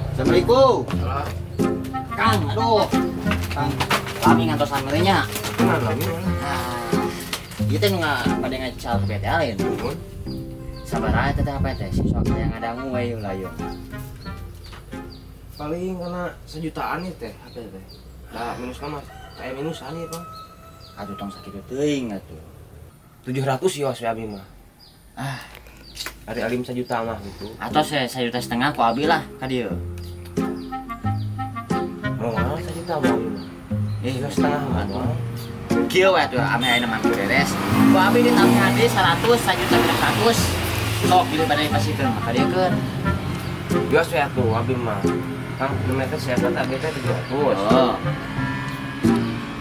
Assalamualaikum. Kang, aduh. Kang, kami ngantosan merenya. Kenapa lagi? Nah, kita nggak pada ngacal ke PT lain. Sabar aja teteh apa teh, si sok yang ada nguwe lah yuk. Paling karena sejutaan nih teh, apa teh? Nah, minus kan mas, kayak minusan nih bang. Aduh tong sakit teuing atuh. 700 ya si Abi mah. Ah, Hari alim sejuta mah gitu. atau saya juta setengah ku abi lah ka dieu. Mau mana sejuta mah Abi mah? Sejuta setengah mah bang. Kieu we atuh ame ayeuna mah beres. Ku abi di tahun hadi 100 sajuta 100. Sok bilih bade pasikeun maka dieukeun. Biasa ya tuh Abi mah. Kan kilometer saya kata kita 700. Oh,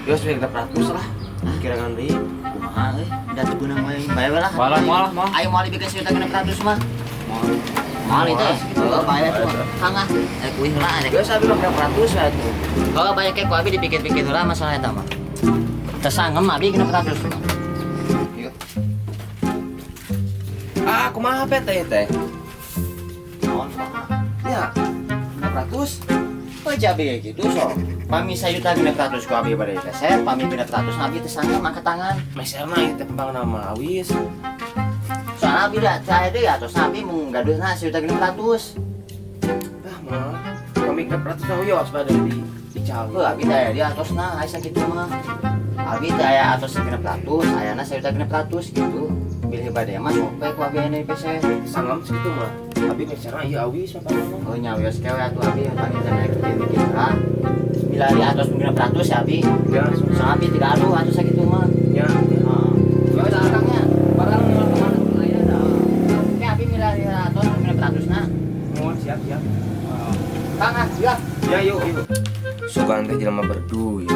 Biasa kita 100 lah. Kirangan deui. kumaha euy? Da teu beunang we bae we lah. Malah mah. Ayo mau dibikin sejuta 600 mah. Mal itu, kalau bayar tuh, kangah, kuih lah, Biasa Abi mah berapa ratus ya tuh. kalau bayar kayak abi dipikir-pikir lah masalah itu mah. Tersangem abi kena 400 mah. Ah, kumaha teh teh? Naon kumaha? Ya, 400. Oh jabe kayak gitu so. Pami sayuta 600 ku abi bade keset, pami 600 abi tersangem angkat tangan. Meserna itu pembang nama awis. Soalnya abi dah saya deh atau sapi mung gaduhna sayuta 600. Ah mah, kami ke 400 tahu ya sepada di Cali. Heuh abi daya di atosna aya sakitu mah. Abi daya atos 600, ayana sayuta 600 gitu. Bilih bade mah sopek ku abi ane peset. Sangam segitu mah. Tapi meserna iya awis apa mah. Oh nyawios kewe atuh abi panggil naik kecil kan. Milari atos 600 ya abi. Ya, Sang abi tidak aduh atuh sakitu mah. ya. Heeh. Ya udah akangnya. Barang kemana aya dah. Oke abi milari atos 600 na. Oh, siap. Kang ah, ya. Ya yuk. Sugan teh jelema berduit.